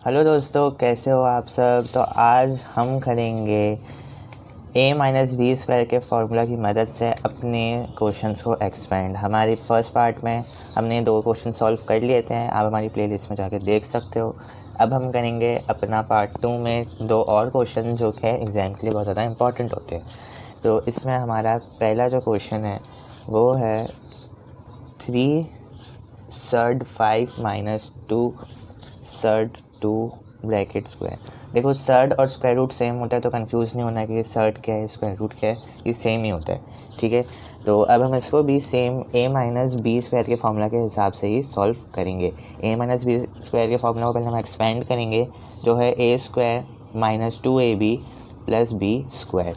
Hello दोस्तों, कैसे हो आप सब। तो आज हम करेंगे a-b स्क्वायर के फार्मूला की मदद से अपने क्वेश्चंस को एक्सपेंड। हमारी फर्स्ट पार्ट में हमने 2 क्वेश्चन सॉल्व कर लिए थे, आप हमारी प्लेलिस्ट में जाके देख सकते हो। अब हम करेंगे अपना पार्ट 2 में 2 और क्वेश्चन जो कि एग्ज़ाम के लिए बहुत ज़्यादा इंपॉर्टेंट होते हैं। तो इसमें हमारा पहला जो क्वेश्चन है वो है 3 surd 5 minus 2 surd 2 bracket square. देखो, सर्ड और स्क्वायर रूट सेम होता है तो कंफ्यूज नहीं होना कि सर्ड क्या है स्क्वायर रूट क्या है, ये सेम ही होता है। ठीक है, तो अब हम इसको भी सेम a-b स्क्वायर के फार्मूला के हिसाब से ही सॉल्व करेंगे। a-b स्क्वायर के फार्मूला को पहले हम एक्सपेंड करेंगे, जो है a square minus 2ab plus b square.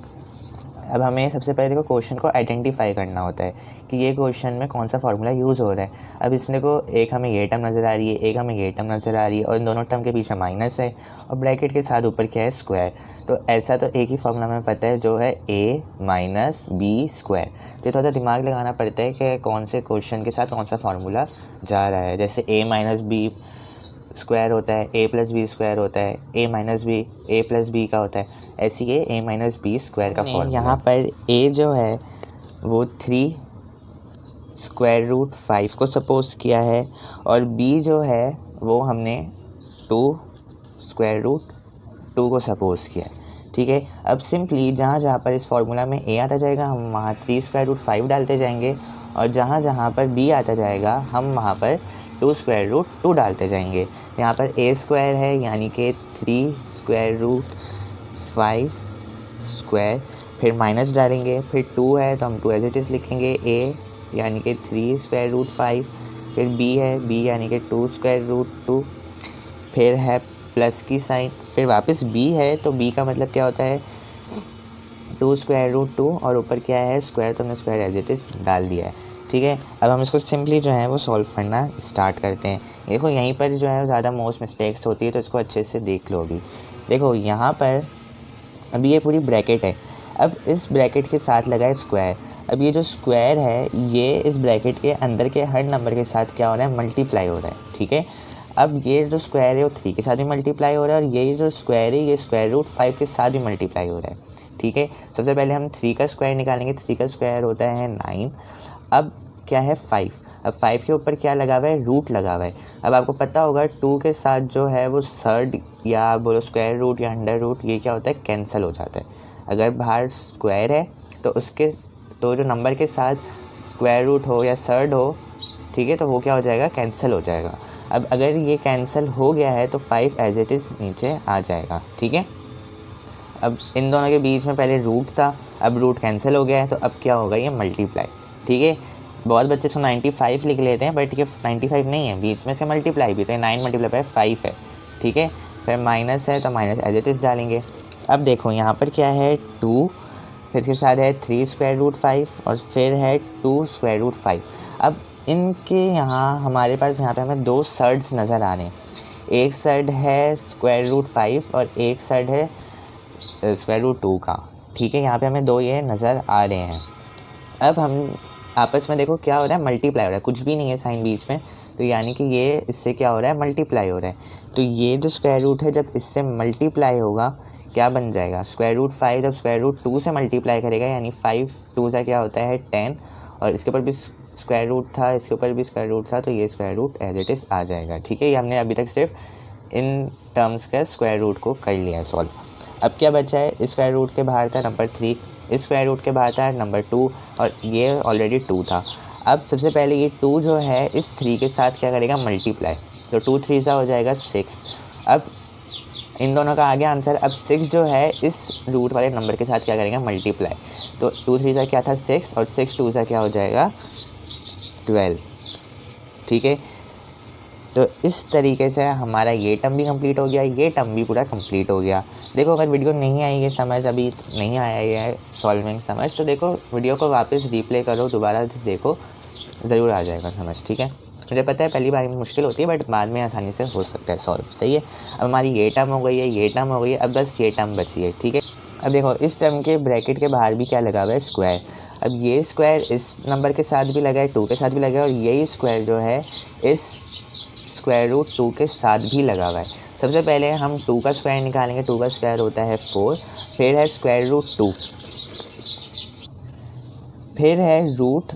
अब हमें सबसे पहले देखो क्वेश्चन को आइडेंटिफाई करना होता है कि ये क्वेश्चन में कौन सा फार्मूला यूज़ हो रहा है। अब इसमें देखो, एक हमें ये टर्म नज़र आ रही है, एक हमें ये टर्म नज़र आ रही है, और इन दोनों टर्म के बीच में माइनस है और ब्रैकेट के साथ ऊपर क्या है, स्क्वायर। तो ऐसा तो एक ही फार्मूला हमें पता है, जो है a माइनस बी स्क्वायर। तो थोड़ा सा दिमाग लगाना पड़ता है कि कौन से क्वेश्चन के साथ कौन सा फार्मूला जा रहा है। जैसे a माइनस बी स्क्वायर होता है, a प्लस बी स्क्वायर होता है, a minus B a plus B का होता है, ऐसी ये a माइनस बी स्क्वायर का फॉर्मूला। यहाँ पर a जो है वो 3 स्क्वायर रूट 5 को सपोज किया है, और b जो है वो हमने 2 स्क्वायर रूट 2 को सपोज किया है। ठीक है, अब सिंपली जहाँ जहाँ पर इस फार्मूला में a आता जाएगा हम वहाँ 3 स्क्वायर रूट 5 डालते जाएंगे, और जहाँ जहाँ पर b आता जाएगा हम वहाँ पर 2 स्क्वायर रूट 2 डालते जाएंगे। यहाँ पर a स्क्वायर है यानी कि 3 स्क्वायर रूट 5 स्क्वायर, फिर माइनस डालेंगे, फिर 2 है तो हम 2 एज इट इज़ लिखेंगे, a यानी कि 3 स्क्वायर रूट 5, फिर b है b यानी कि 2 स्क्वायर रूट 2, फिर है प्लस की साइन, फिर वापस b है तो b का मतलब क्या होता है 2 स्क्वायर रूट 2, और ऊपर क्या है स्क्वायर, तो हमने स्क्वायर एज इट इज़ डाल दिया है। ठीक है, अब हम इसको सिंपली जो है वो सॉल्व करना स्टार्ट करते हैं। देखो यहीं पर जो है ज़्यादा मोस्ट मिस्टेक्स होती है, तो इसको अच्छे से देख लो। अभी देखो यहाँ पर अभी ये पूरी ब्रैकेट है, अब इस ब्रैकेट के साथ लगा है स्क्वायर। अब ये जो स्क्वायर है ये इस ब्रैकेट के अंदर के हर नंबर के साथ क्या हो रहा है, मल्टीप्लाई हो रहा है। ठीक है, अब ये जो स्क्वायर है वो 3 के साथ भी मल्टीप्लाई हो रहा है, और ये जो स्क्वायर है ये स्क्वायर रूट 5 के साथ भी मल्टीप्लाई हो रहा है। ठीक है, सबसे पहले हम 3 का स्क्वायर निकालेंगे। 3 का स्क्वायर होता है 9। अब क्या है 5, अब 5 के ऊपर क्या लगा हुआ है, रूट लगा हुआ है। अब आपको पता होगा 2 के साथ जो है वो सर्ड या बोलो स्क्वायर रूट या अंडर रूट, ये क्या होता है, कैंसिल हो जाता है। अगर बाहर स्क्वायर है तो उसके तो जो नंबर के साथ स्क्वायर रूट हो या सर्ड हो, ठीक है, तो वो क्या हो जाएगा, कैंसिल हो जाएगा। अब अगर ये कैंसिल हो गया है तो 5 एज इट इज़ नीचे आ जाएगा। ठीक है, अब इन दोनों के बीच में पहले रूट था, अब रूट कैंसिल हो गया है, तो अब क्या होगा, ये मल्टीप्लाई। ठीक है, बहुत बच्चे इसको 95 लिख लेते हैं, बट ये 95 नहीं है, बीच में से मल्टीप्लाई भी, तो 9 मल्टीप्लाई बाय 5 है। ठीक है, फिर माइनस है तो माइनस एज इट इज़ डालेंगे। अब देखो यहाँ पर क्या है 2, फिर इसके साथ है 3 स्क्वायर रूट 5, और फिर है 2 स्क्वायर रूट 5। अब इनके यहाँ हमारे पास यहाँ पे हमें 2 सर्ड्स नज़र आ रहे हैं, एक सर्ड है स्क्वायर रूट 5 और एक सर्ड है स्क्वायर रूट 2 का। ठीक है, यहाँ पे हमें 2 ये नज़र आ रहे हैं। अब हम आपस में देखो क्या हो रहा है, मल्टीप्लाई हो रहा है, कुछ भी नहीं है साइन बीच में, तो यानी कि ये इससे क्या हो रहा है, मल्टीप्लाई हो रहा है। तो ये जो स्क्वायर रूट है जब इससे मल्टीप्लाई होगा क्या बन जाएगा, स्क्वायर रूट 5 जब स्क्वायर रूट 2 से मल्टीप्लाई करेगा, यानी 5 2 से क्या होता है 10, और इसके ऊपर भी स्क्वायर रूट था, इसके ऊपर भी स्क्वायर रूट था, तो ये square root as it is आ जाएगा। ठीक है, ये हमने अभी तक सिर्फ इन टर्म्स का स्क्वायर रूट को कर लिया है सॉल्व। अब क्या बचा है, स्क्वायर रूट के बाहर था नंबर 3, स्क्वायर रूट के बाहर था नंबर 2, और ये ऑलरेडी 2 था। अब सबसे पहले ये 2 जो है इस 3 के साथ क्या करेगा, मल्टीप्लाई, तो 2 3 सा हो जाएगा 6। अब इन दोनों का आ गया आंसर। अब 6 जो है इस रूट वाले नंबर के साथ क्या करेगा, मल्टीप्लाई, तो 2 3 सा क्या था 6, और 6 2 सा क्या हो जाएगा 12। ठीक है, तो इस तरीके से हमारा ये टर्म भी कंप्लीट हो गया, ये टर्म भी पूरा कंप्लीट हो गया। देखो अगर वीडियो नहीं आई है समझ, अभी नहीं आया है सॉल्विंग समझ, तो देखो वीडियो को वापस रिप्ले करो, दोबारा देखो, ज़रूर आ जाएगा समझ। ठीक है, मुझे पता है पहली बार में मुश्किल होती है, बट बाद में आसानी से हो सकता है सॉल्व। सही है, अब हमारी ये टर्म हो गई है, ये टर्म हो गई है, अब बस ये टर्म बची है। ठीक है, अब देखो इस टर्म के ब्रैकेट के बाहर भी क्या लगा हुआ है, स्क्वायर। अब ये स्क्वायर इस नंबर के साथ भी लगा है, 2 के साथ भी लगा है, और यही स्क्वायर जो है इस स्क्वायर रूट 2 के साथ भी लगा हुआ है। सबसे पहले हम 2 का स्क्वायर निकालेंगे। 2 का स्क्वायर होता है 4, फिर है स्क्वायर रूट 2, फिर है रूट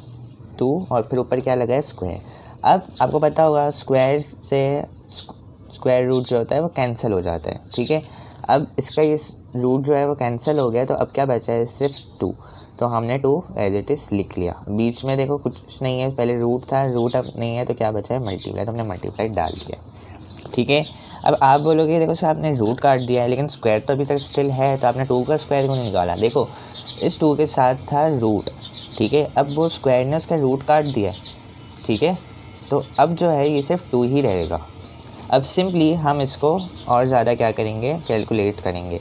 2 और फिर ऊपर क्या लगा है स्क्वायर। अब आपको पता होगा स्क्वायर से स्क्वायर रूट जो होता है वो कैंसिल हो जाता है, ठीक है। अब इसका ये रूट जो है वो कैंसिल हो गया, तो अब क्या बचा है सिर्फ 2, तो हमने 2 एज इट इज़ लिख लिया। बीच में देखो कुछ नहीं है, पहले रूट था, रूट अब नहीं है, तो क्या बचा है मल्टीप्लाई, तो हमने मल्टीप्लाई डाल दिया, ठीक है। अब आप बोलोगे देखो सर आपने रूट काट दिया है लेकिन स्क्वायर तो अभी तक स्टिल है, तो आपने 2 का स्क्वायर क्यों नहीं निकाला। देखो इस 2 के साथ था रूट, ठीक है, अब वो स्क्वायर ने उसका रूट काट दिया, ठीक है, तो अब जो है ये सिर्फ 2 ही रहेगा। अब सिंपली हम इसको और ज़्यादा क्या करेंगे, कैलकुलेट करेंगे।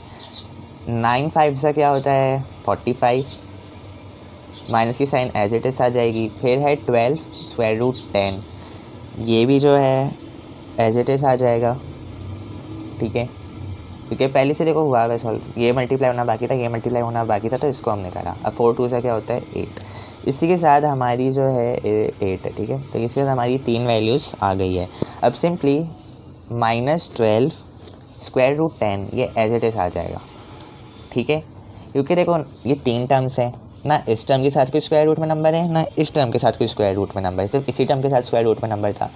9 5 से क्या होता है 45, माइनस की साइन एज इट इज़ आ जाएगी। फिर है 12 स्क्वायर रूट 10, ये भी जो है एज इट इज़ आ जाएगा, ठीक है, क्योंकि पहले से देखो हुआ है सॉल्व, ये मल्टीप्लाई होना बाकी था, ये मल्टीप्लाई होना बाकी था, तो इसको हमने करा। अब 4 2 से क्या होता है 8, इसी के साथ हमारी जो है 8 है, ठीक है, तो इसके साथ हमारी 3 वैल्यूज़ आ गई है। अब सिंपली -12 स्क्वायर रूट 10 ये एज इट इज़ आ जाएगा, ठीक है, क्योंकि देखो ये 3 टर्म्स हैं ना, इस टर्म के साथ कोई स्क्वायर रूट में नंबर है ना इस टर्म के साथ कोई स्क्वायर रूट में नंबर है, सिर्फ इसी टर्म के साथ स्क्वायर रूट में नंबर था,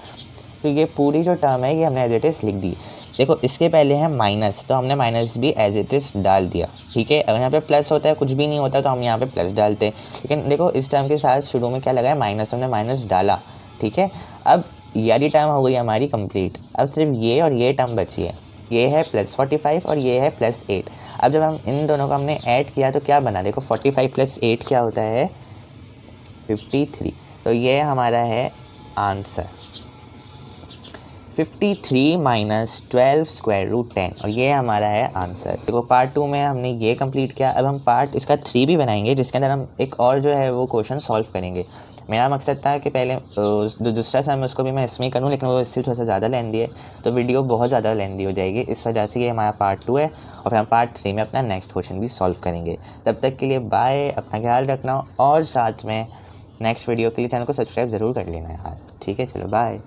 तो ये पूरी जो टर्म है ये हमने एज इट इज़ लिख दी। देखो इसके पहले है माइनस, तो हमने माइनस भी एज इट इज़ डाल दिया, ठीक है। अगर यहाँ पे प्लस होता है कुछ भी नहीं होता तो हम यहाँ पे प्लस डालते हैं, लेकिन देखो इस टर्म के साथ शुरू में क्या लगा है माइनस, हमने माइनस डाला, ठीक है। अब यारी टर्म हो गई हमारी कंप्लीट, अब सिर्फ ये और ये टर्म बची है, ये है +45 और ये है +8। अब जब हम इन दोनों को हमने ऐड किया तो क्या बना, देखो 45 + 8 क्या होता है 53, तो ये हमारा है आंसर 53 - 12 स्क्वायर रूट 10, और ये हमारा है आंसर। देखो पार्ट 2 में हमने ये कंप्लीट किया, अब हम पार्ट इसका 3 भी बनाएंगे जिसके अंदर हम एक और जो है वो क्वेश्चन सॉल्व करेंगे। मेरा मकसद था कि पहले दूसरा सम उसको भी मैं इसमें करूँ, लेकिन वो इससे थोड़ा सा ज़्यादा लेंदी है, तो वीडियो बहुत ज़्यादा लेंदी हो जाएगी, इस वजह से ये हमारा पार्ट 2 है, और फिर हम पार्ट 3 में अपना नेक्स्ट क्वेश्चन भी सॉल्व करेंगे। तब तक के लिए बाय, अपना ख्याल रखना, और साथ में नेक्स्ट वीडियो के लिए चैनल को सब्सक्राइब ज़रूर कर लेना यार, ठीक है, चलो बाय।